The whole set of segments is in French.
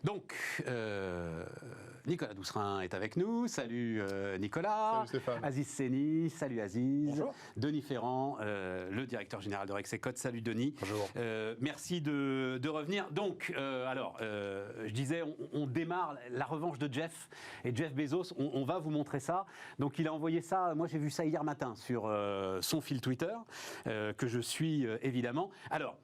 Donc, Nicolas Doucerin est avec nous. Salut Nicolas. Salut Stéphane. Aziz Seni. Salut Aziz. Bonjour. Denis Ferrand, le directeur général de Rexecode. Salut Denis. Bonjour. Merci de revenir. Donc, je disais, on démarre la revanche de Jeff et Jeff Bezos. On va vous montrer ça. Donc, il a envoyé ça. Moi, j'ai vu ça hier matin sur son fil Twitter, que je suis évidemment. Alors,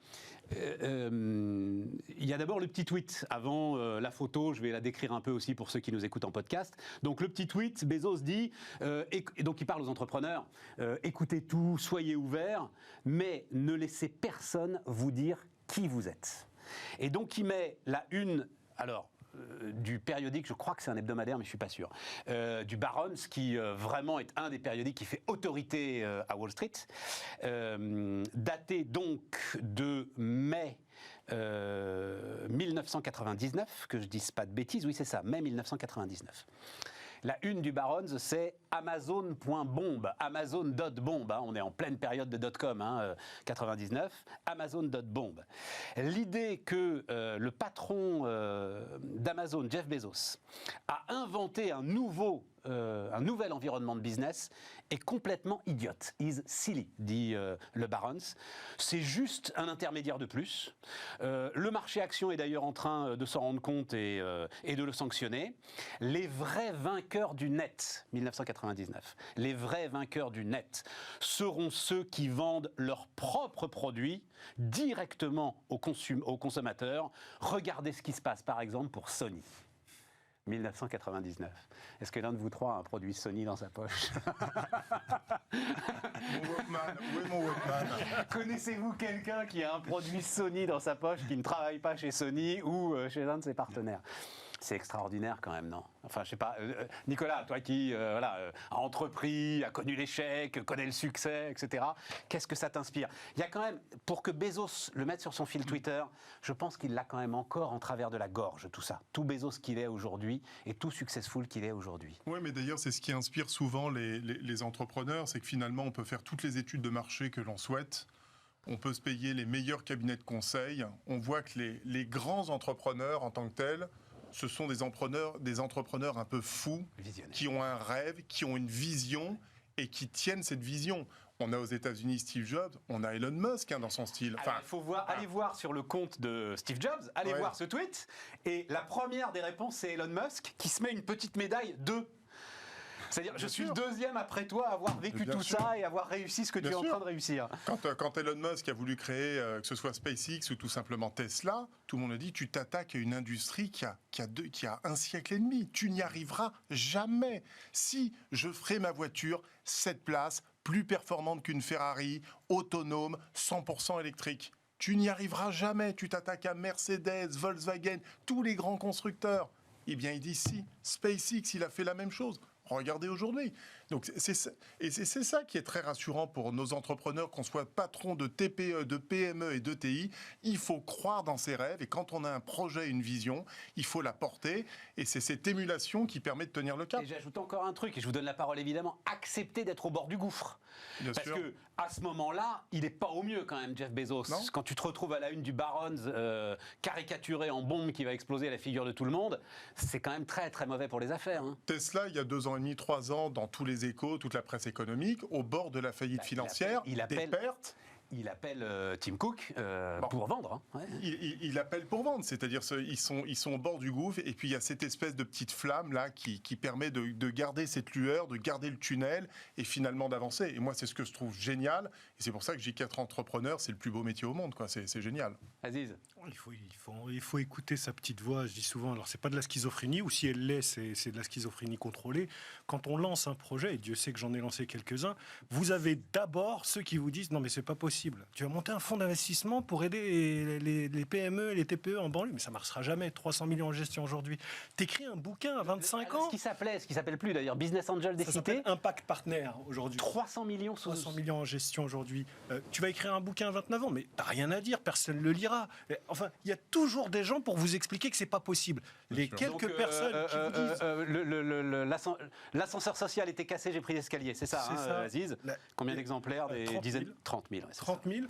il y a d'abord le petit tweet avant la photo, je vais la décrire un peu aussi pour ceux qui nous écoutent en podcast. Donc le petit tweet, Bezos dit, et donc il parle aux entrepreneurs, écoutez tout, soyez ouverts, mais ne laissez personne vous dire qui vous êtes. Et donc il met la une, alors du périodique, je crois que c'est un hebdomadaire, mais je ne suis pas sûr, du Barron's, qui vraiment est un des périodiques qui fait autorité à Wall Street, daté donc de mai 1999, que je ne dise pas de bêtises, oui c'est ça, mai 1999. La une du Barron's, c'est Amazon.bomb, Amazon.bomb, hein, on est en pleine période de .com, 99, Amazon.bomb. L'idée que le patron d'Amazon, Jeff Bezos, a inventé un nouvel environnement de business est complètement idiote. Is silly, dit le Barron's. C'est juste un intermédiaire de plus. Le marché action est d'ailleurs en train de s'en rendre compte et de le sanctionner. Les vrais vainqueurs du net, 1999, les vrais vainqueurs du net seront ceux qui vendent leurs propres produits directement aux consommateurs. Regardez ce qui se passe par exemple pour Sony. 1999. Est-ce que l'un de vous trois a un produit Sony dans sa poche? Mon Walkman, où est mon Walkman? Connaissez-vous quelqu'un qui a un produit Sony dans sa poche, qui ne travaille pas chez Sony ou chez un de ses partenaires? C'est extraordinaire quand même, non? Enfin, je sais pas. Nicolas, toi qui a entrepris, a connu l'échec, connaît le succès, etc. Qu'est-ce que ça t'inspire? Il y a quand même, pour que Bezos le mette sur son fil Twitter, je pense qu'il l'a quand même encore en travers de la gorge, tout ça. Tout Bezos qu'il est aujourd'hui et tout successful qu'il est aujourd'hui. Oui, mais d'ailleurs, c'est ce qui inspire souvent les entrepreneurs, c'est que finalement, on peut faire toutes les études de marché que l'on souhaite. On peut se payer les meilleurs cabinets de conseil. On voit que les grands entrepreneurs en tant que tels, ce sont des entrepreneurs un peu fous, qui ont un rêve, qui ont une vision et qui tiennent cette vision. On a aux États-Unis Steve Jobs, on a Elon Musk dans son style. Enfin, il faut aller voir sur le compte de Steve Jobs, allez voir ce tweet. Et la première des réponses, c'est Elon Musk qui se met une petite médaille 2. C'est-à-dire, je suis le deuxième après toi à avoir vécu tout ça et avoir réussi ce que tu es en train de réussir. Quand Elon Musk a voulu créer, que ce soit SpaceX ou tout simplement Tesla, tout le monde a dit, tu t'attaques à une industrie qui a 1 siècle et demi. Tu n'y arriveras jamais. Si je ferai ma voiture 7 places, plus performante qu'une Ferrari, autonome, 100% électrique. Tu n'y arriveras jamais. Tu t'attaques à Mercedes, Volkswagen, tous les grands constructeurs. Eh bien, il dit si. SpaceX, il a fait la même chose. Regardez aujourd'hui. Donc c'est ça qui est très rassurant pour nos entrepreneurs, qu'on soit patron de TPE, de PME et de TI. Il faut croire dans ses rêves et quand on a un projet, une vision, il faut la porter et c'est cette émulation qui permet de tenir le cap. Et j'ajoute encore un truc et je vous donne la parole évidemment, accepter d'être au bord du gouffre. Parce que à ce moment-là, il n'est pas au mieux quand même, Jeff Bezos. Non. Quand tu te retrouves à la une du Barron's caricaturé en bombe qui va exploser à la figure de tout le monde, c'est quand même très très mauvais pour les affaires. Hein. Tesla, il y a 2 ans et demi, 3 ans, dans tous les échos, toute la presse économique, au bord de la faillite financière, des pertes. Il appelle Tim Cook pour vendre. Hein. Ouais. Il appelle pour vendre, c'est-à-dire ils sont au bord du gouffre et puis il y a cette espèce de petite flamme là qui permet de garder cette lueur, de garder le tunnel et finalement d'avancer. Et moi, c'est ce que je trouve génial. Et c'est pour ça que j'ai 4 entrepreneurs, c'est le plus beau métier au monde, quoi. C'est génial. Aziz. Il faut écouter sa petite voix, je dis souvent. Alors, c'est pas de la schizophrénie, ou si elle l'est, c'est de la schizophrénie contrôlée. Quand on lance un projet, et Dieu sait que j'en ai lancé quelques-uns, vous avez d'abord ceux qui vous disent « Non, mais c'est pas possible. Tu vas monter un fonds d'investissement pour aider les PME et les TPE en banlieue, mais ça ne marchera jamais. 300 millions en gestion aujourd'hui. T'écris un bouquin à 25 ans. Ce qui s'appelle plus d'ailleurs, Business Angel des cités. Ça s'appelle Impact Partner aujourd'hui. 300 millions en gestion aujourd'hui. Tu vas écrire un bouquin à 29 ans, mais t'as rien à dire, personne ne le lira. Enfin, il y a toujours des gens pour vous expliquer que c'est pas possible. Les quelques personnes qui vous disent... L'ascenseur social était cassé, j'ai pris l'escalier. C'est ça, Aziz. Combien d'exemplaires? Des dizaines? 30 000. 30 000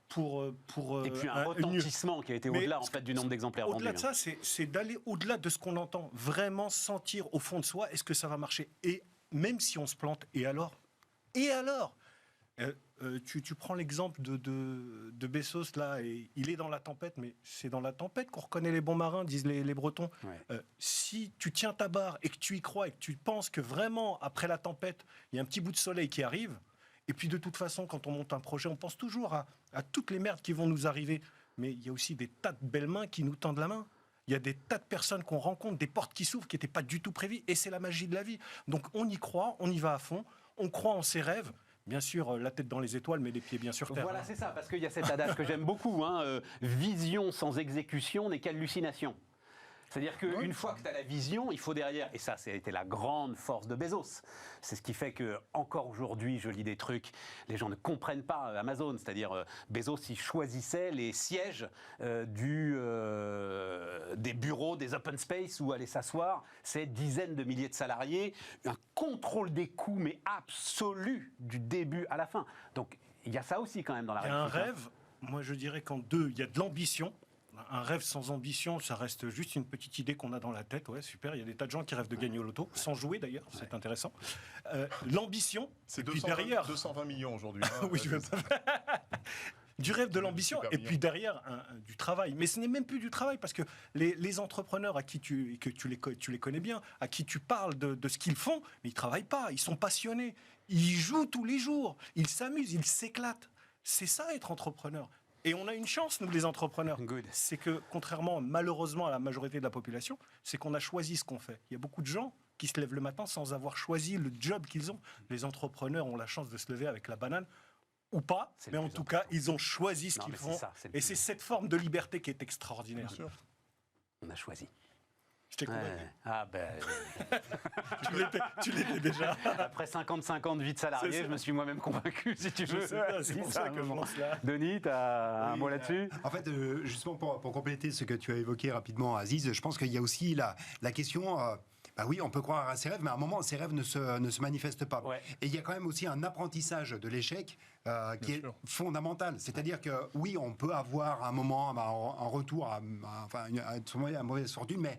pour et puis un retentissement qui a été au-delà en fait, du nombre d'exemplaires vendus. Au-delà de ça, c'est d'aller au-delà de ce qu'on entend, vraiment sentir au fond de soi, est-ce que ça va marcher? Et même si on se plante, et alors? Tu prends l'exemple de Bezos, là, et il est dans la tempête, mais c'est dans la tempête qu'on reconnaît les bons marins, disent les Bretons. Ouais. Si tu tiens ta barre et que tu y crois et que tu penses que vraiment, après la tempête, il y a un petit bout de soleil qui arrive, et puis de toute façon, quand on monte un projet, on pense toujours à toutes les merdes qui vont nous arriver, mais il y a aussi des tas de belles mains qui nous tendent la main. Il y a des tas de personnes qu'on rencontre, des portes qui s'ouvrent qui n'étaient pas du tout prévues, et c'est la magie de la vie. Donc on y croit, on y va à fond, on croit en ses rêves. Bien sûr, la tête dans les étoiles, mais les pieds bien sur terre. Voilà, c'est ça, parce qu'il y a cet adage que j'aime beaucoup, vision sans exécution n'est qu'hallucination. C'est-à-dire qu'une fois que tu as la vision, il faut derrière, et ça, ça a été la grande force de Bezos. C'est ce qui fait que encore aujourd'hui, je lis des trucs, les gens ne comprennent pas Amazon. C'est-à-dire, Bezos, il choisissait les sièges des bureaux, des open space où aller s'asseoir. C'est dizaines de milliers de salariés, un contrôle des coûts, mais absolu, du début à la fin. Donc, il y a ça aussi quand même dans la réflexion. Il y a un rêve, moi je dirais qu'en deux, il y a de l'ambition. Un rêve sans ambition, ça reste juste une petite idée qu'on a dans la tête. Ouais, super. Il y a des tas de gens qui rêvent de gagner au loto, sans jouer d'ailleurs, c'est intéressant. L'ambition, c'est puis derrière 220 millions aujourd'hui. Oui, je veux pas. Du rêve, de l'ambition, et puis derrière du travail. Mais ce n'est même plus du travail, parce que les entrepreneurs à qui tu les connais bien, à qui tu parles de ce qu'ils font, mais ils ne travaillent pas, ils sont passionnés, ils jouent tous les jours, ils s'amusent, ils s'éclatent. C'est ça être entrepreneur. Et on a une chance, nous les entrepreneurs, c'est que contrairement malheureusement à la majorité de la population, c'est qu'on a choisi ce qu'on fait. Il y a beaucoup de gens qui se lèvent le matin sans avoir choisi le job qu'ils ont. Les entrepreneurs ont la chance de se lever avec la banane, ou pas, mais en tout cas, ils ont choisi ce qu'ils font. Et c'est cette forme de liberté qui est extraordinaire. Bien sûr. On a choisi. Je t'ai convaincu. Ah ben... tu l'étais déjà. Après 55 ans de vie de salarié, je me suis moi-même convaincu, si tu veux. C'est pour ça que je lance là. Denis, tu as un mot là-dessus? En fait, justement, pour compléter ce que tu as évoqué rapidement, Aziz, je pense qu'il y a aussi la question... Bah oui, on peut croire à ses rêves, mais à un moment, ces rêves ne se manifestent pas. Ouais. Et il y a quand même aussi un apprentissage de l'échec qui est fondamental. C'est-à-dire que oui, on peut avoir à un moment un retour à mauvaise fortune, mais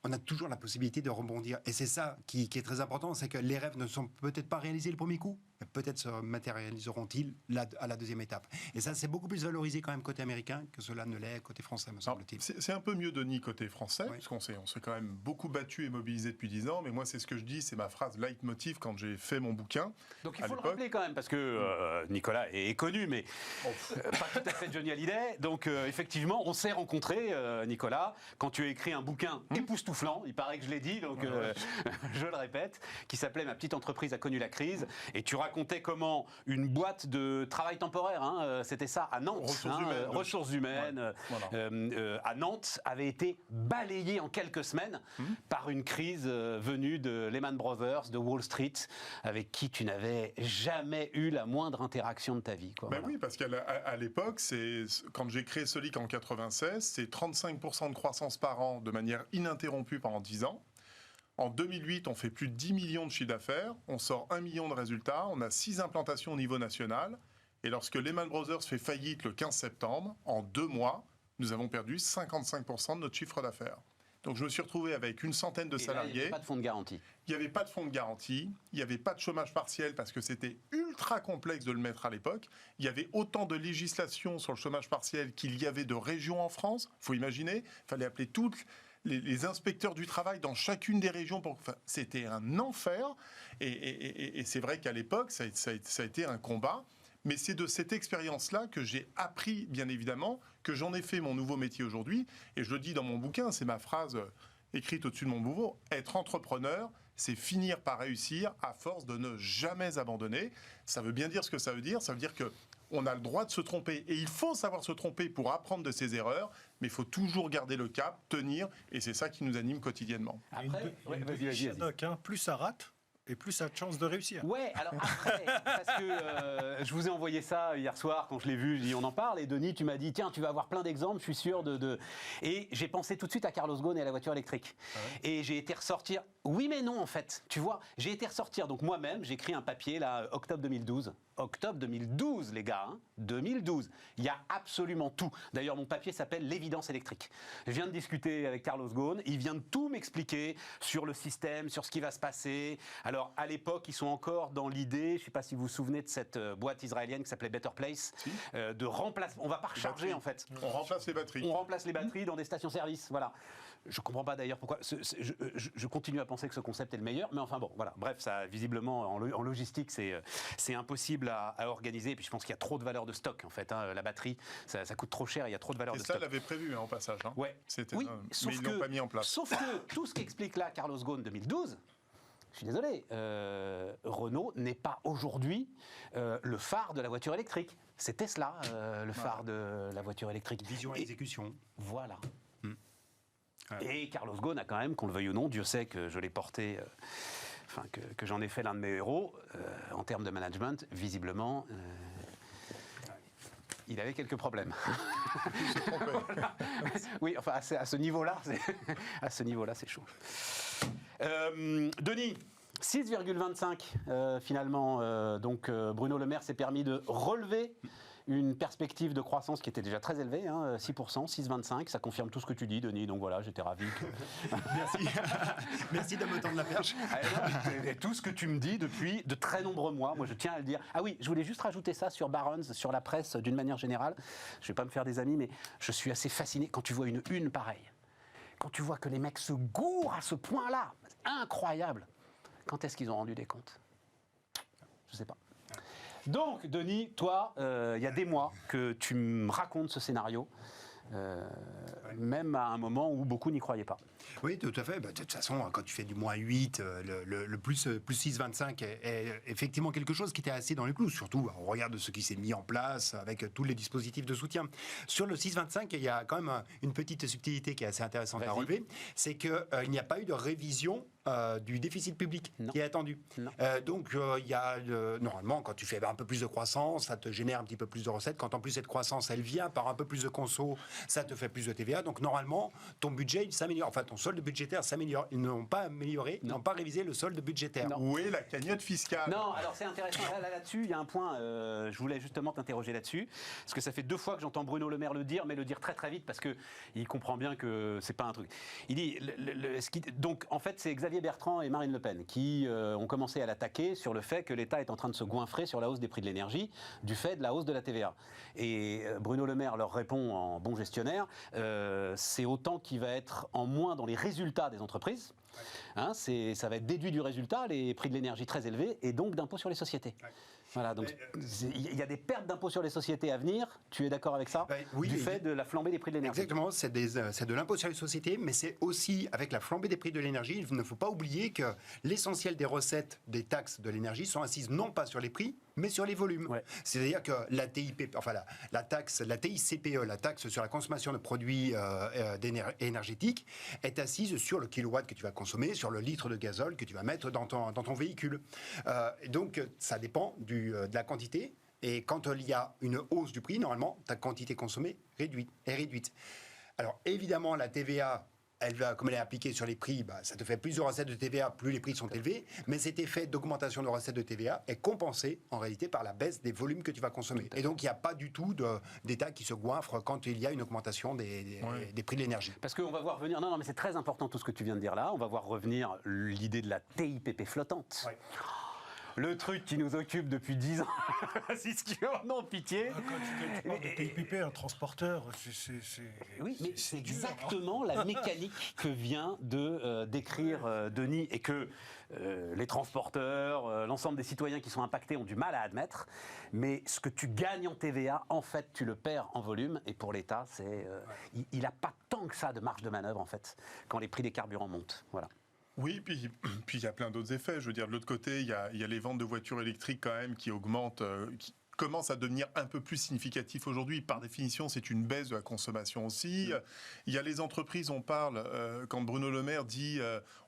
on a toujours la possibilité de rebondir. Et c'est ça qui est très important, c'est que les rêves ne sont peut-être pas réalisés le premier coup, mais peut-être se matérialiseront-ils à la deuxième étape. Et ça, c'est beaucoup plus valorisé quand même côté américain que cela ne l'est côté français, me semble-t-il. C'est un peu mieux, Denis, côté français, parce qu'on s'est quand même beaucoup battu et mobilisé depuis 10 ans, mais moi, c'est ce que je dis, c'est ma phrase leitmotiv quand j'ai fait mon bouquin. Donc il faut le rappeler quand même, parce que Nicolas est connu, mais pas tout à fait Johnny Hallyday. Donc effectivement, on s'est rencontrés, Nicolas, quand tu as écrit un bouquin époustouflant, il paraît que je l'ai dit, donc je le répète, qui s'appelait « Ma petite entreprise a connu la crise », et tu racontais comment une boîte de travail temporaire, c'était ça, à Nantes, ressources humaines, à Nantes, avait été balayée en quelques semaines par une crise venue de Lehman Brothers, de Wall Street, avec qui tu n'avais jamais eu la moindre interaction de ta vie. Quoi, Oui, parce qu'à l'époque, quand j'ai créé Solic en 96, c'est 35% de croissance par an de manière ininterrompue pendant 10 ans. En 2008, on fait plus de 10 millions de chiffres d'affaires, on sort 1 million de résultats, on a 6 implantations au niveau national. Et lorsque Lehman Brothers fait faillite le 15 septembre, en 2 mois, nous avons perdu 55% de notre chiffre d'affaires. Donc je me suis retrouvé avec une centaine de salariés. Il n'y avait pas de fonds de garantie. Il n'y avait pas de fonds de garantie, il n'y avait pas de chômage partiel parce que c'était ultra complexe de le mettre à l'époque. Il y avait autant de législation sur le chômage partiel qu'il y avait de régions en France. Il faut imaginer, il fallait appeler toutes les inspecteurs du travail dans chacune des régions. C'était un enfer. Et c'est vrai qu'à l'époque, ça a été un combat. Mais c'est de cette expérience-là que j'ai appris, bien évidemment, que j'en ai fait mon nouveau métier aujourd'hui. Et je le dis dans mon bouquin, c'est ma phrase écrite au-dessus de mon bureau. Être entrepreneur, c'est finir par réussir à force de ne jamais abandonner. Ça veut bien dire ce que ça veut dire. Ça veut dire qu'on a le droit de se tromper. Et il faut savoir se tromper pour apprendre de ses erreurs. Mais il faut toujours garder le cap, tenir. Et c'est ça qui nous anime quotidiennement. Après, vas-y. Plus ça rate, et plus ça a de chances de réussir. Ouais, alors après, parce que je vous ai envoyé ça hier soir quand je l'ai vu, je dis on en parle, et Denis, tu m'as dit tiens, tu vas avoir plein d'exemples, je suis sûr de... Et j'ai pensé tout de suite à Carlos Ghosn et à la voiture électrique. Ah ouais. Et j'ai été ressortir, oui mais non en fait, tu vois, j'ai été ressortir, donc moi-même, j'ai écrit un papier là, octobre 2012, octobre 2012, les gars. 2012. Il y a absolument tout. D'ailleurs, mon papier s'appelle l'évidence électrique. Je viens de discuter avec Carlos Ghosn. Il vient de tout m'expliquer sur le système, sur ce qui va se passer. Alors, à l'époque, ils sont encore dans l'idée, je ne sais pas si vous vous souvenez de cette boîte israélienne qui s'appelait Better Place, de remplacer. On ne va pas recharger, en fait. On remplace les batteries. On remplace les batteries dans des stations-service. Voilà. Je ne comprends pas d'ailleurs pourquoi. Je continue à penser que ce concept est le meilleur, mais enfin bon, voilà. Bref, ça, visiblement, en logistique, c'est impossible à organiser. Et puis je pense qu'il y a trop de valeur de stock, en fait. La batterie, ça coûte trop cher, il y a trop de valeur de stock. Et ça, l'avait prévu, en passage. Ouais. Oui, mais ils ne l'ont pas mis en place. Sauf que tout ce qu'explique là Carlos Ghosn 2012, je suis désolé, Renault n'est pas aujourd'hui le phare de la voiture électrique. C'est Tesla, le phare de la voiture électrique. Vision et exécution. Voilà. Et Carlos Ghosn a quand même, qu'on le veuille ou non, Dieu sait que je l'ai porté, que j'en ai fait l'un de mes héros, en termes de management, visiblement, il avait quelques problèmes. Voilà. Oui, enfin, à ce niveau-là, c'est chaud. Denis, 6,25 finalement, donc Bruno Le Maire s'est permis de relever une perspective de croissance qui était déjà très élevée, 6%, 6,25, ça confirme tout ce que tu dis, Denis, donc voilà, j'étais ravi. Merci. Merci de me tendre la perche. Et tout ce que tu me dis depuis de très nombreux mois, moi je tiens à le dire. Ah oui, je voulais juste rajouter ça sur Barron's, sur la presse d'une manière générale. Je ne vais pas me faire des amis, mais je suis assez fasciné quand tu vois une pareille. Quand tu vois que les mecs se gourrent à ce point-là, incroyable. Quand est-ce qu'ils ont rendu des comptes? Je ne sais pas. Donc, Denis, toi, il y a des mois que tu me racontes ce scénario, même à un moment où beaucoup n'y croyaient pas. Oui, tout à fait. De toute façon, quand tu fais du moins 8, le plus 6,25 est effectivement quelque chose qui était assez dans les clous. Surtout, on regarde ce qui s'est mis en place avec tous les dispositifs de soutien. Sur le 6,25, il y a quand même une petite subtilité qui est assez intéressante à relever. C'est qu'il n'y a pas eu de révision du déficit public qui est attendu. Donc, il y a normalement, quand tu fais un peu plus de croissance, ça te génère un petit peu plus de recettes. Quand en plus cette croissance, elle vient par un peu plus de conso, ça te fait plus de TVA. Donc, normalement, ton budget, il s'améliore. Enfin, ton solde budgétaire s'améliore. Ils n'ont pas amélioré, ils n'ont pas révisé le solde budgétaire. Non. Où est la cagnotte fiscale? Non, alors c'est intéressant. Là-dessus, il y a un point, je voulais justement t'interroger là-dessus, parce que ça fait 2 fois que j'entends Bruno Le Maire le dire, mais le dire très très vite, parce qu'il comprend bien que c'est pas un truc. Il dit, donc en fait, c'est Xavier Bertrand et Marine Le Pen qui ont commencé à l'attaquer sur le fait que l'État est en train de se goinfrer sur la hausse des prix de l'énergie, du fait de la hausse de la TVA. Et Bruno Le Maire leur répond en bon gestionnaire, c'est autant qui va être en moins dans les résultats des entreprises. Ça va être déduit du résultat, les prix de l'énergie très élevés, et donc d'impôt sur les sociétés. Voilà, donc il y a des pertes d'impôts sur les sociétés à venir, tu es d'accord avec ça? Oui, du fait de la flambée des prix de l'énergie. Exactement, c'est de l'impôt sur les sociétés, mais c'est aussi, avec la flambée des prix de l'énergie, il ne faut pas oublier que l'essentiel des recettes des taxes de l'énergie sont assises non pas sur les prix, mais sur les volumes. Ouais. C'est-à-dire que la TICPE, la taxe sur la consommation de produits énergétiques, est assise sur le kilowatt que tu vas consommer, sur le litre de gazole que tu vas mettre dans ton véhicule. Donc, ça dépend de la quantité. Et quand il y a une hausse du prix, normalement, ta quantité consommée est réduite. Alors, évidemment, la TVA, comme elle est appliquée sur les prix, ça te fait plus de recettes de TVA, plus les prix sont élevés. Mais cet effet d'augmentation de recettes de TVA est compensé, en réalité, par la baisse des volumes que tu vas consommer. Et donc, il n'y a pas du tout d'État qui se goinfre quand il y a une augmentation des prix de l'énergie. Parce qu'on va voir revenir... Non, mais c'est très important tout ce que tu viens de dire là. On va voir revenir l'idée de la TIPP flottante. Ouais. Le truc qui nous occupe depuis 10 ans, si tu veux, non, pitié. Quand tu parles de TIPP, un transporteur, oui, mais c'est exactement la mécanique que vient de décrire Denis, et que les transporteurs, l'ensemble des citoyens qui sont impactés ont du mal à admettre. Mais ce que tu gagnes en TVA, en fait, tu le perds en volume. Et pour l'État, il n'a pas tant que ça de marge de manœuvre, en fait, quand les prix des carburants montent. Voilà. Oui, puis il y a plein d'autres effets. Je veux dire, de l'autre côté, il y a les ventes de voitures électriques quand même qui augmentent, qui commencent à devenir un peu plus significatifs aujourd'hui. Par définition, c'est une baisse de la consommation aussi. Il y a les entreprises, on parle, quand Bruno Le Maire dit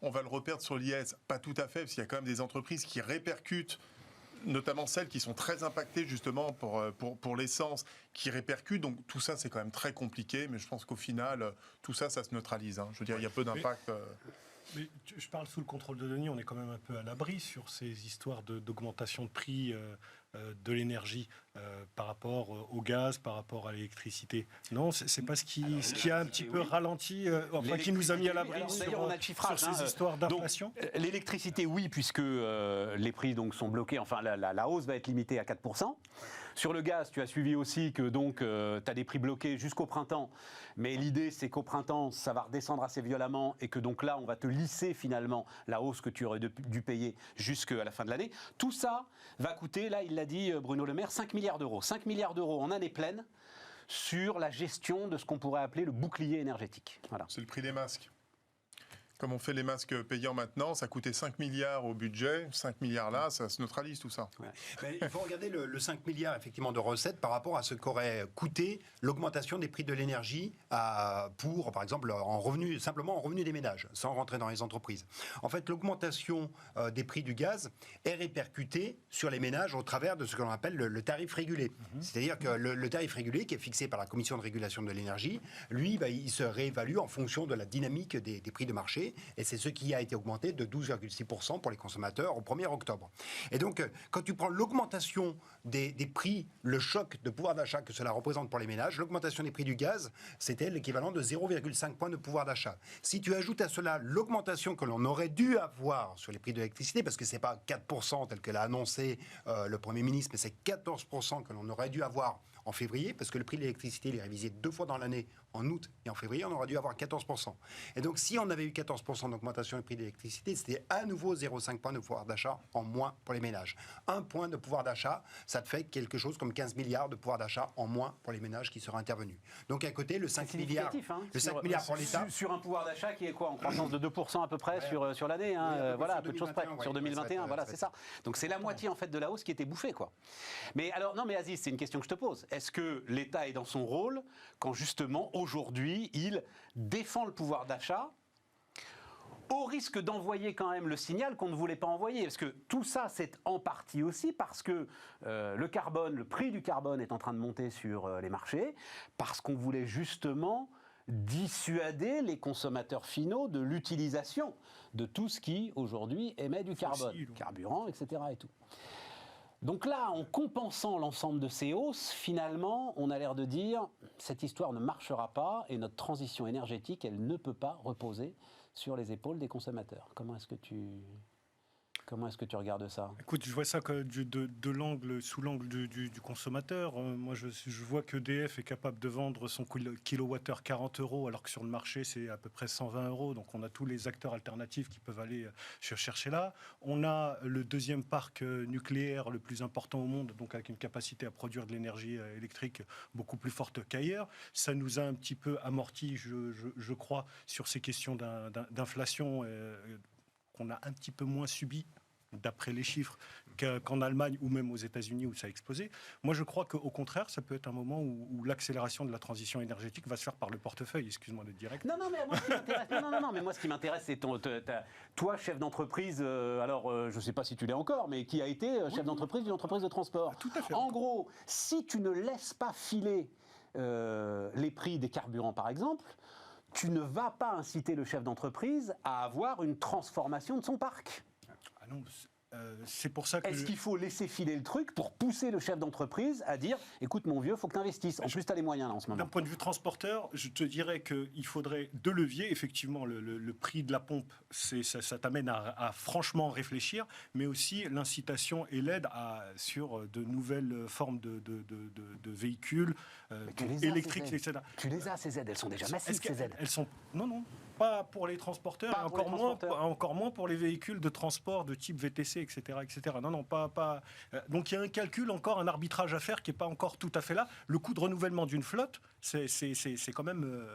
on va le reperdre sur l'IS, pas tout à fait, parce qu'il y a quand même des entreprises qui répercutent, notamment celles qui sont très impactées justement pour l'essence, qui répercutent. Donc tout ça, c'est quand même très compliqué, mais je pense qu'au final, tout ça, ça se neutralise. Je veux dire, il y a peu d'impact... Mais je parle sous le contrôle de Denis, on est quand même un peu à l'abri sur ces histoires d'augmentation de prix de l'énergie par rapport au gaz, par rapport à l'électricité. Non, c'est pas ce qui a un petit peu ralenti, enfin qui nous a mis à l'abri on a le chiffrage, sur ces histoires d'inflation. L'électricité, oui, puisque les prix donc sont bloqués, enfin la hausse va être limitée à 4%. Sur le gaz, tu as suivi aussi que donc tu as des prix bloqués jusqu'au printemps, mais l'idée c'est qu'au printemps ça va redescendre assez violemment et que donc là on va te lisser finalement la hausse que tu aurais dû payer jusqu'à la fin de l'année. Tout ça va coûter, là il l'a dit Bruno Le Maire, 5 milliards d'euros. 5 milliards d'euros en année pleine sur la gestion de ce qu'on pourrait appeler le bouclier énergétique. Voilà. C'est le prix des masques. Comme on fait les masques payants maintenant, ça coûtait 5 milliards au budget. 5 milliards là, ça se neutralise tout ça. Ouais. Mais il faut regarder le 5 milliards effectivement de recettes par rapport à ce qu'aurait coûté l'augmentation des prix de l'énergie pour, par exemple, simplement en revenus des ménages, sans rentrer dans les entreprises. En fait, l'augmentation des prix du gaz est répercutée sur les ménages au travers de ce que l'on appelle le tarif régulé. C'est-à-dire que le tarif régulé, qui est fixé par la Commission de régulation de l'énergie, lui, il se réévalue en fonction de la dynamique des prix de marché. Et c'est ce qui a été augmenté de 12,6% pour les consommateurs au 1er octobre. Et donc, quand tu prends l'augmentation des prix, le choc de pouvoir d'achat que cela représente pour les ménages, l'augmentation des prix du gaz, c'était l'équivalent de 0,5 points de pouvoir d'achat. Si tu ajoutes à cela l'augmentation que l'on aurait dû avoir sur les prix de l'électricité, parce que ce n'est pas 4% tel que l'a annoncé le Premier ministre, mais c'est 14% que l'on aurait dû avoir en février, parce que le prix de l'électricité il est révisé 2 fois dans l'année, en août et en février, on aurait dû avoir 14%. Et donc, si on avait eu 14% d'augmentation du prix de l'électricité, c'était à nouveau 0,5 points de pouvoir d'achat en moins pour les ménages. 1 point de pouvoir d'achat, ça te fait quelque chose comme 15 milliards de pouvoir d'achat en moins pour les ménages qui seraient intervenus. Donc, à côté, le 5 milliards, le 5 milliards pour l'État. Sur un pouvoir d'achat qui est quoi, en croissance de 2% à peu près sur l'année, voilà, peu de choses près, sur 2021, voilà, c'est ça. Donc, c'est la moitié en fait de la hausse qui était bouffée, quoi. Mais alors, non, mais Aziz, c'est une question que je te pose. Est-ce que l'État est dans son rôle quand justement aujourd'hui il défend le pouvoir d'achat au risque d'envoyer quand même le signal qu'on ne voulait pas envoyer? Parce que tout ça, c'est en partie aussi parce que le prix du carbone est en train de monter sur les marchés, parce qu'on voulait justement dissuader les consommateurs finaux de l'utilisation de tout ce qui aujourd'hui émet du carbone, carburant, etc. et tout. Donc là, en compensant l'ensemble de ces hausses, finalement, on a l'air de dire cette histoire ne marchera pas et notre transition énergétique, elle ne peut pas reposer sur les épaules des consommateurs. Comment est-ce que tu regardes ça? Écoute, je vois ça sous l'angle du consommateur. Moi, je vois qu'EDF est capable de vendre son kilowattheure 40 € alors que sur le marché, c'est à peu près 120 €. Donc, on a tous les acteurs alternatifs qui peuvent aller chercher là. On a le deuxième parc nucléaire le plus important au monde, donc avec une capacité à produire de l'énergie électrique beaucoup plus forte qu'ailleurs. Ça nous a un petit peu amorti, je crois, sur ces questions d'inflation qu'on a un petit peu moins subi, d'après les chiffres, qu'en Allemagne ou même aux États-Unis où ça a explosé. Moi, je crois qu'au contraire, ça peut être un moment où l'accélération de la transition énergétique va se faire par le portefeuille. Excuse-moi d'être direct. Non, mais moi, ce qui m'intéresse, mais moi, ce qui m'intéresse, c'est toi, chef d'entreprise. Alors, je ne sais pas si tu l'es encore, mais qui a été chef d'entreprise d'une entreprise de transport. Tout à fait. En gros, si tu ne laisses pas filer les prix des carburants, par exemple, tu ne vas pas inciter le chef d'entreprise à avoir une transformation de son parc. Ah non, c'est pour ça que... Est-ce qu'il faut laisser filer le truc pour pousser le chef d'entreprise à dire « Écoute, mon vieux, il faut que tu investisses. En plus, tu as les moyens, là, en ce moment. » D'un point de vue transporteur, je te dirais qu'il faudrait deux leviers. Effectivement, le prix de la pompe, ça t'amène à franchement réfléchir, mais aussi l'incitation et l'aide sur de nouvelles formes de véhicules électriques, etc. Tu les as, ces aides. Elles sont déjà massives, ces aides. Elles sont... Non. Pas pour les transporteurs, et encore moins pour les véhicules de transport de type VTC, etc. Non, pas. Donc il y a un calcul, encore un arbitrage à faire qui n'est pas encore tout à fait là. Le coût de renouvellement d'une flotte, c'est quand même,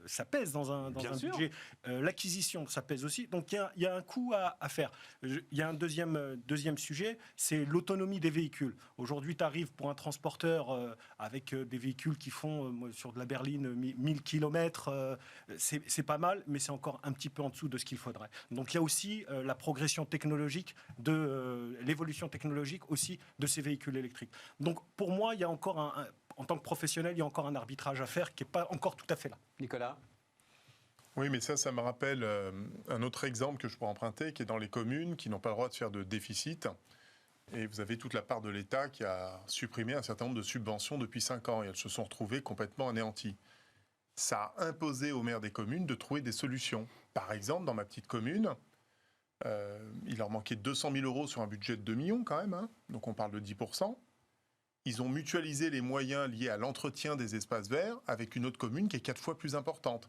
ça pèse dans un budget. L'acquisition, ça pèse aussi. Donc il y a un coût à faire. Il y a un deuxième sujet, c'est l'autonomie des véhicules. Aujourd'hui, tu arrives pour un transporteur avec des véhicules qui font sur de la berline 1000 km, c'est pas mal, mais c'est encore un petit peu en dessous de ce qu'il faudrait. Donc il y a aussi la progression technologique, l'évolution technologique aussi de ces véhicules électriques. Donc pour moi, il y a encore en tant que professionnel, il y a encore un arbitrage à faire qui n'est pas encore tout à fait là. Nicolas ? Oui, mais ça me rappelle un autre exemple que je pourrais emprunter, qui est dans les communes qui n'ont pas le droit de faire de déficit. Et vous avez toute la part de l'État qui a supprimé un certain nombre de subventions depuis 5 ans et elles se sont retrouvées complètement anéanties. Ça a imposé aux maires des communes de trouver des solutions. Par exemple, dans ma petite commune, il leur manquait 200 000 euros sur un budget de 2 millions quand même, hein, donc on parle de 10%. Ils ont mutualisé les moyens liés à l'entretien des espaces verts avec une autre commune qui est 4 fois plus importante.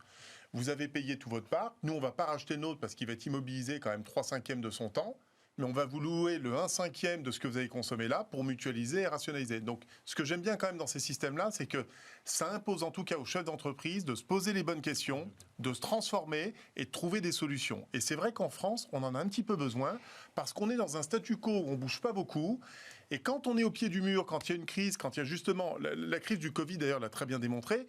Vous avez payé tout votre part, nous on ne va pas racheter le nôtre parce qu'il va être immobilisé quand même 3/5 de son temps, mais on va vous louer le 1/5 de ce que vous avez consommé là pour mutualiser et rationaliser. Donc ce que j'aime bien quand même dans ces systèmes-là, c'est que ça impose en tout cas aux chefs d'entreprise de se poser les bonnes questions, de se transformer et de trouver des solutions. Et c'est vrai qu'en France, on en a un petit peu besoin parce qu'on est dans un statu quo où on ne bouge pas beaucoup. Et quand on est au pied du mur, quand il y a une crise, quand il y a justement la crise du Covid d'ailleurs l'a très bien démontré,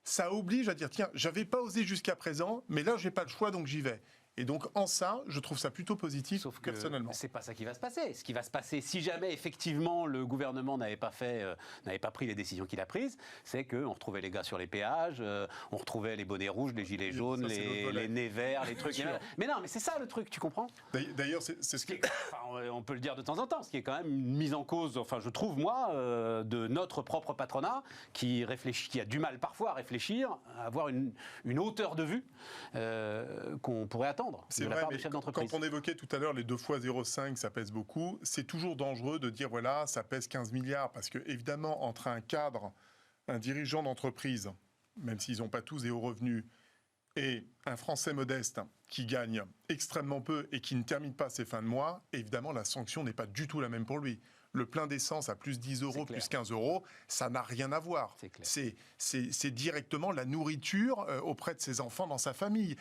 ça oblige à dire tiens, j'avais pas osé jusqu'à présent, mais là j'ai pas le choix donc j'y vais. Et donc, en ça, je trouve ça plutôt positif, Sauf que personnellement. c'est pas ça qui va se passer. Ce qui va se passer, si jamais effectivement le gouvernement n'avait pas pris les décisions qu'il a prises, c'est qu'on retrouvait les gars sur les péages, on retrouvait les bonnets rouges, les gilets jaunes, les nez verts, les trucs. Mais non, mais c'est ça le truc, tu comprends ? D'ailleurs, c'est ce qui... Enfin, on peut le dire de temps en temps, ce qui est quand même une mise en cause, enfin je trouve moi, de notre propre patronat, qui a du mal parfois à réfléchir, à avoir une hauteur de vue qu'on pourrait attendre. C'est vrai, mais quand on évoquait tout à l'heure les 2 fois 0,5, ça pèse beaucoup, c'est toujours dangereux de dire voilà, ça pèse 15 milliards, parce que évidemment, entre un cadre, un dirigeant d'entreprise, même s'ils n'ont pas tous des hauts revenus, et un Français modeste qui gagne extrêmement peu et qui ne termine pas ses fins de mois, évidemment, la sanction n'est pas du tout la même pour lui. Le plein d'essence à plus 10 euros, plus 15 euros, ça n'a rien à voir. C'est directement la nourriture auprès de ses enfants dans sa famille.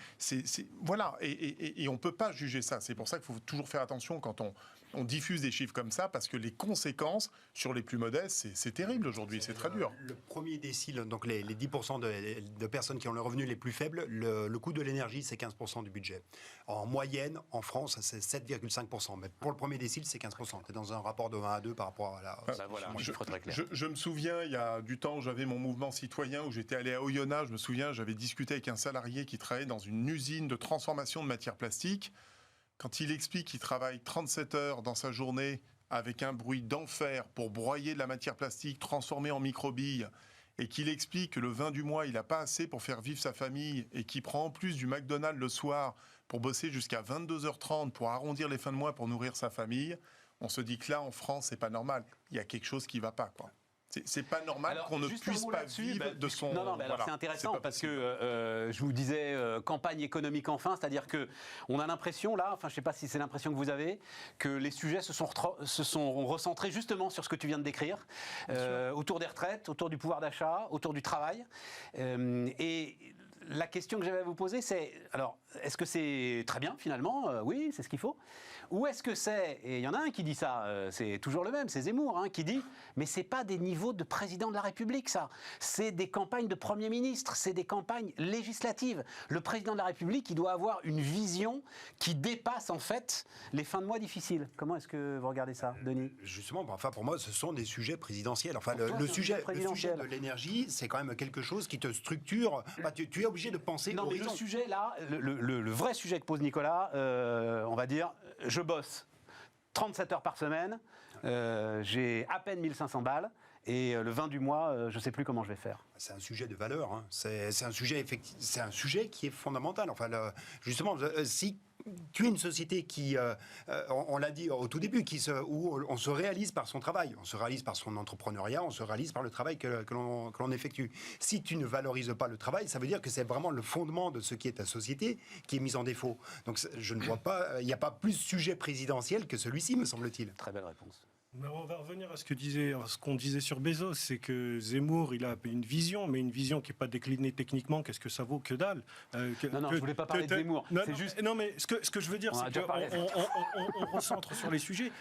Voilà, et on ne peut pas juger ça. C'est pour ça qu'il faut toujours faire attention quand on diffuse des chiffres comme ça, parce que les conséquences sur les plus modestes, c'est terrible aujourd'hui, c'est très dur. Le premier décile, donc les 10% de personnes qui ont le revenu les plus faibles, le coût de l'énergie, c'est 15% du budget. En moyenne, en France, c'est 7,5%. Mais pour le premier décile, c'est 15%. C'est dans un rapport de 1 à 2 par rapport à la... voilà, un chiffre très clair. Je me souviens, il y a du temps, j'avais mon mouvement citoyen où j'étais allé à Oyonnax. Je me souviens, j'avais discuté avec un salarié qui travaillait dans une usine de transformation de matières plastiques. Quand il explique qu'il travaille 37 heures dans sa journée avec un bruit d'enfer pour broyer de la matière plastique transformée en microbilles, et qu'il explique que le 20 du mois, il n'a pas assez pour faire vivre sa famille, et qu'il prend en plus du McDonald's le soir pour bosser jusqu'à 22h30 pour arrondir les fins de mois pour nourrir sa famille, on se dit que là, en France, c'est pas normal. Il y a quelque chose qui va pas, quoi. C'est pas normal qu'on ne puisse pas vivre de son... Non, mais alors c'est intéressant parce que je vous disais campagne économique enfin, c'est-à-dire que on a l'impression là, enfin je sais pas si c'est l'impression que vous avez, que les sujets se sont recentrés justement sur ce que tu viens de décrire, autour des retraites, autour du pouvoir d'achat, autour du travail, et la question que j'avais à vous poser, c'est, alors, est-ce que c'est très bien finalement oui, c'est ce qu'il faut. Ou est-ce que c'est, et il y en a un qui dit ça, c'est toujours le même, c'est Zemmour, hein, qui dit, mais c'est pas des niveaux de président de la République ça, c'est des campagnes de Premier ministre, c'est des campagnes législatives. Le président de la République, il doit avoir une vision qui dépasse en fait les fins de mois difficiles. Comment est-ce que vous regardez ça, Denis ? Justement, enfin pour moi, ce sont des sujets présidentiels. Enfin, le sujet de l'énergie, c'est quand même quelque chose qui te structure. Bah, tu es obligé de penser. Non, mais le sujet là, le vrai sujet que pose Nicolas, on va dire, je bosse 37 heures par semaine, j'ai à peine 1500 balles, et le 20 du mois, je ne sais plus comment je vais faire. C'est un sujet de valeur, hein. C'est un sujet qui est fondamental. Enfin, justement, si tu es une société qui, on l'a dit au tout début, où on se réalise par son travail, on se réalise par son entrepreneuriat, on se réalise par le travail que l'on effectue. Si tu ne valorises pas le travail, ça veut dire que c'est vraiment le fondement de ce qui est ta société qui est mis en défaut. Donc je ne vois pas, il n'y a pas plus sujet présidentiel que celui-ci, me semble-t-il. Très belle réponse. On va revenir à ce qu'on disait sur Bezos, c'est que Zemmour, il a une vision, mais une vision qui n'est pas déclinée techniquement. Qu'est-ce que ça vaut? Que dalle. Non, je voulais pas parler de Zemmour. Non, mais ce que je veux dire, c'est qu'on recentre sur les sujets.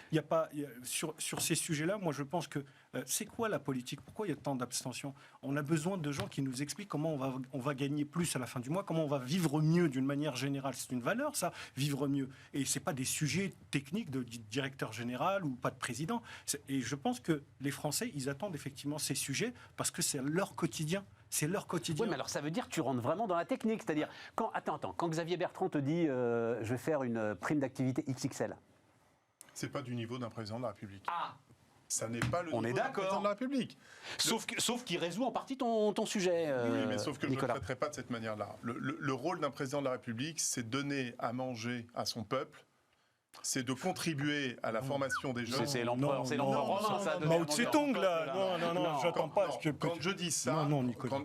Sur ces sujets-là, moi, je pense que c'est quoi la politique? Pourquoi il y a tant d'abstention? On a besoin de gens qui nous expliquent comment on va gagner plus à la fin du mois, comment on va vivre mieux d'une manière générale. C'est une valeur, ça, vivre mieux. Et c'est pas des sujets techniques de directeur général ou pas de président. Et je pense que les Français, ils attendent effectivement ces sujets parce que c'est leur quotidien. C'est leur quotidien. Oui, mais alors ça veut dire que tu rentres vraiment dans la technique. C'est-à-dire, quand Xavier Bertrand te dit je vais faire une prime d'activité XXL. C'est pas du niveau d'un président de la République. Ah, ça n'est pas le on est niveau d'un d'accord. président de la République. Sauf qu'il résout en partie ton sujet, Oui, mais sauf que Nicolas. je ne le traiterai pas de cette manière-là. Le rôle d'un président de la République, c'est de donner à manger à son peuple, c'est de contribuer à la formation des jeunes. C'est l'empereur romain, ça. de Mao donner à manger à Tse-tung, son là. peuple, Non, j'attends pas. Quand je dis ça, Non, Nicolas.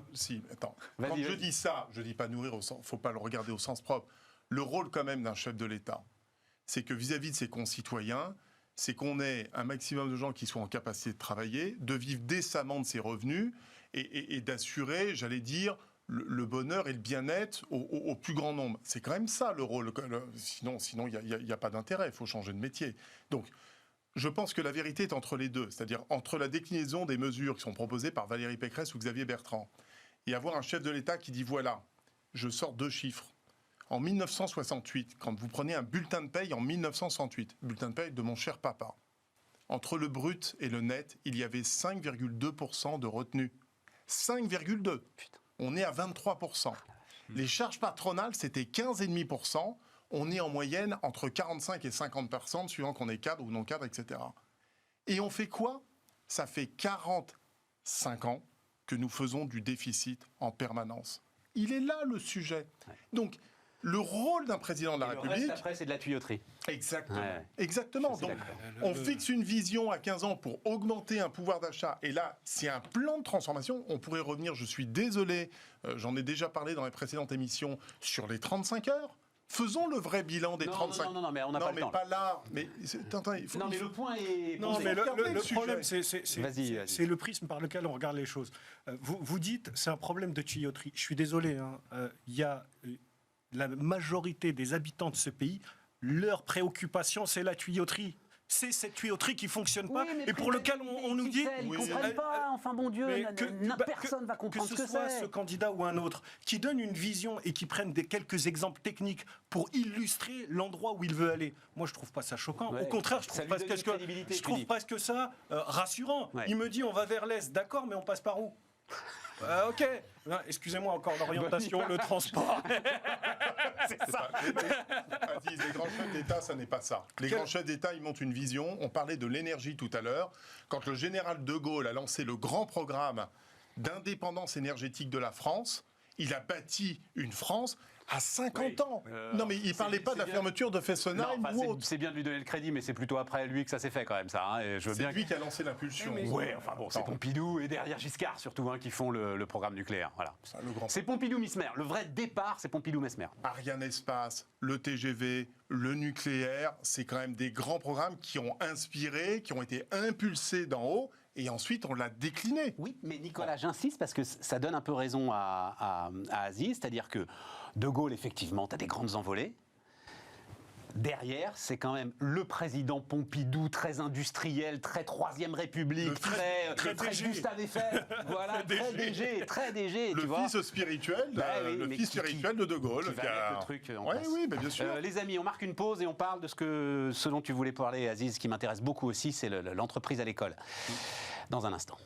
quand Vas-y, je vas-y. dis ça, je dis pas nourrir au sens, faut pas le regarder au sens propre. Le rôle quand même d'un chef de l'État, c'est que vis-à-vis de ses concitoyens, c'est qu'on ait un maximum de gens qui soient en capacité de travailler, de vivre décemment de ses revenus et d'assurer, j'allais dire, le bonheur et le bien-être au plus grand nombre. C'est quand même ça le rôle. Sinon, il n'y a pas d'intérêt. Il faut changer de métier. Donc, je pense que la vérité est entre les deux, c'est-à-dire entre la déclinaison des mesures qui sont proposées par Valérie Pécresse ou Xavier Bertrand, et avoir un chef de l'État qui dit voilà, je sors 2 chiffres. En 1968, quand vous prenez un bulletin de paye en 1968, bulletin de paye de mon cher papa, entre le brut et le net, il y avait 5,2% de retenue. 5,2%. On est à 23%. Les charges patronales, c'était 15,5%. On est en moyenne entre 45 et 50%, suivant qu'on est cadre ou non cadre, etc. Et on fait quoi? Ça fait 45 ans que nous faisons du déficit en permanence. Il est là le sujet. Donc, le rôle d'un président de la République... Le reste, après, c'est de la tuyauterie. Exactement. Ouais. Exactement. Je suis Donc, d'accord. on fixe une vision à 15 ans pour augmenter un pouvoir d'achat. Et là, c'est un plan de transformation. On pourrait revenir, je suis désolé, j'en ai déjà parlé dans les précédentes émissions, sur les 35 heures. Faisons le vrai bilan des 35 heures. Non, mais on n'a pas le temps. Non, mais pas là. Mais, attendez, Non, mais le point est... Non, posé. mais Regardez le sujet. problème, Vas-y. c'est le prisme par lequel on regarde les choses. Vous dites, c'est un problème de tuyauterie. Je suis désolé, il y a la majorité des habitants de ce pays, leur préoccupation, c'est la tuyauterie. C'est cette tuyauterie qui ne fonctionne pas Oui, mais et pour lequel on nous dit... Ils ne comprennent pas, enfin bon Dieu, personne ne va comprendre que ce ce que soit c'est. ce candidat ou un autre, qui donne une vision et qui prenne quelques exemples techniques pour illustrer l'endroit où il veut aller. Moi, je trouve pas ça choquant. Ouais. Au contraire, je Ça trouve, lui donne une crédibilité, je tu trouve dis. presque ça rassurant. Ouais. Il me dit, on va vers l'Est, d'accord, mais on passe par où? Ok. Non, excusez-moi, encore l'orientation, le transport. C'est ça. Aziz, les grands chefs d'État, ça n'est pas ça. Les grands chefs d'État, ils montent une vision. On parlait de l'énergie tout à l'heure. Quand le général de Gaulle a lancé le grand programme d'indépendance énergétique de la France, il a bâti une France à 50 ans. Non, mais il ne parlait pas de la fermeture de Fessenheim ou autre. C'est bien de lui donner le crédit, mais c'est plutôt après lui que ça s'est fait quand même, ça. Hein, et je veux C'est bien lui qui a lancé l'impulsion. Ouais, enfin bon, c'est Pompidou et derrière Giscard surtout qui font le programme nucléaire. Voilà. Le grand... C'est Pompidou-Mesmer. Le vrai départ, c'est Pompidou-Mesmer. Ariane Espace, le TGV, le nucléaire, c'est quand même des grands programmes qui ont inspiré, qui ont été impulsés d'en haut, et ensuite on l'a décliné. Oui, mais Nicolas, j'insiste parce que ça donne un peu raison à Aziz, c'est-à-dire que De Gaulle, effectivement, tu as des grandes envolées. Derrière, c'est quand même le président Pompidou, très industriel, très Troisième République, très DG. Gustave Eiffel, voilà, très DG, Le tu vois. fils spirituel, mais le fils spirituel de De Gaulle. Qui va mettre le truc en place. Oui, bien sûr. Les amis, on marque une pause et on parle de ce dont tu voulais parler, Aziz, qui m'intéresse beaucoup aussi, c'est l'entreprise à l'école. Dans un instant.